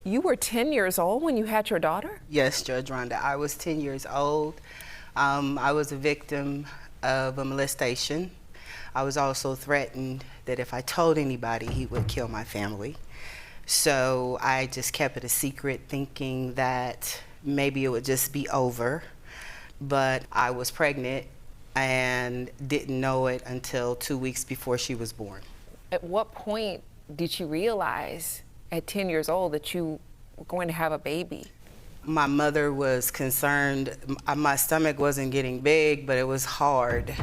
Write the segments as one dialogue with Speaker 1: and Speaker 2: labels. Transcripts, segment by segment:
Speaker 1: You were 10 years old when you had your daughter?
Speaker 2: Yes, Judge Rhonda. I was 10 years old. I was a victim of a molestation. I was also threatened that if I told anybody, he would kill my family. So I just kept it a secret, thinking that maybe it would just be over. But I was pregnant and didn't know it until 2 weeks before she was born.
Speaker 1: At what point did you realize at 10 years old that you were going to have a baby?
Speaker 2: My mother was concerned. My stomach wasn't getting big, but it was hard.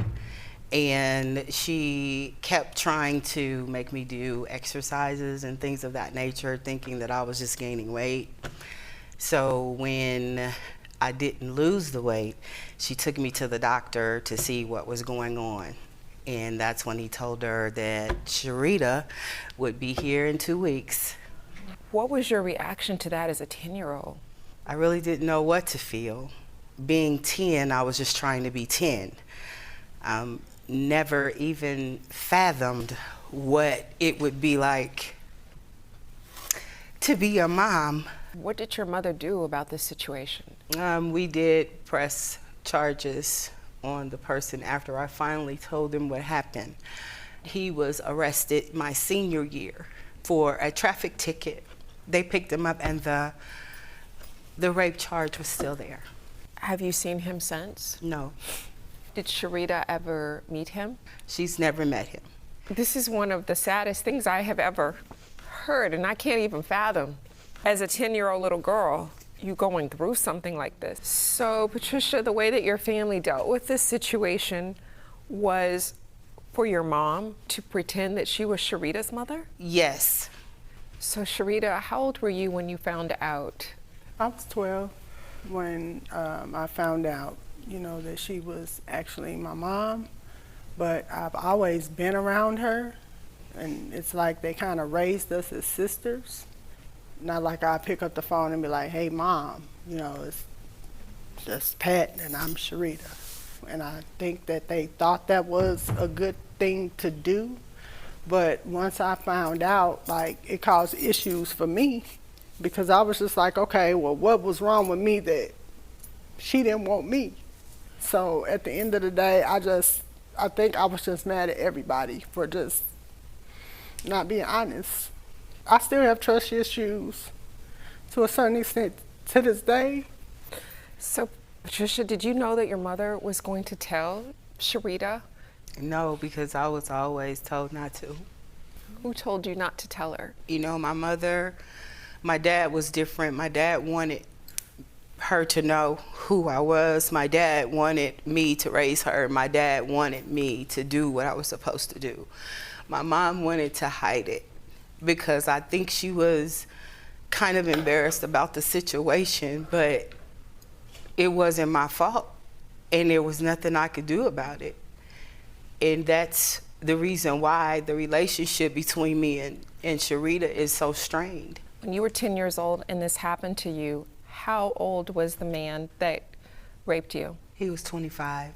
Speaker 2: And she kept trying to make me do exercises and things of that nature, thinking that I was just gaining weight. So when I didn't lose the weight, she took me to the doctor to see what was going on. And that's when he told her that Sharita would be here in 2 weeks.
Speaker 1: What was your reaction to that as a 10-year-old?
Speaker 2: I really didn't know what to feel. Being 10, I was just trying to be 10. Never even fathomed what it would be like to be a mom.
Speaker 1: What did your mother do about this situation?
Speaker 2: We did press charges on the person after I finally told him what happened. He was arrested my senior year for a traffic ticket. They picked him up and the rape charge was still there.
Speaker 1: Have you seen him since?
Speaker 2: No.
Speaker 1: Did Sharita ever meet him?
Speaker 2: She's never met him.
Speaker 1: This is one of the saddest things I have ever heard, and I can't even fathom. As a 10-year-old little girl, you going through something like this. So, Patricia, the way that your family dealt with this situation was for your mom to pretend that she was Sharita's mother?
Speaker 2: Yes.
Speaker 1: So, Sharita, how old were you when you found out?
Speaker 3: I was 12 when I found out, that she was actually my mom. But I've always been around her, and it's like they kind of raised us as sisters. Not like I pick up the phone and be like, hey, Mom, it's just Pat and I'm Sharita. And I think that they thought that was a good thing to do. But once I found out, it caused issues for me, because I was just like, okay, well, what was wrong with me that she didn't want me? So at the end of the day, I think I was just mad at everybody for just not being honest. I still have trust issues to a certain extent to this day.
Speaker 1: So, Patricia, did you know that your mother was going to tell Sharita?
Speaker 2: No, because I was always told not to.
Speaker 1: Who told you not to tell her?
Speaker 2: My dad was different. My dad wanted her to know who I was. My dad wanted me to raise her. My dad wanted me to do what I was supposed to do. My mom wanted to hide it, because I think she was kind of embarrassed about the situation, but it wasn't my fault, and there was nothing I could do about it. And that's the reason why the relationship between me and Sharita is so strained.
Speaker 1: When you were 10 years old and this happened to you, how old was the man that raped you?
Speaker 2: He was 25.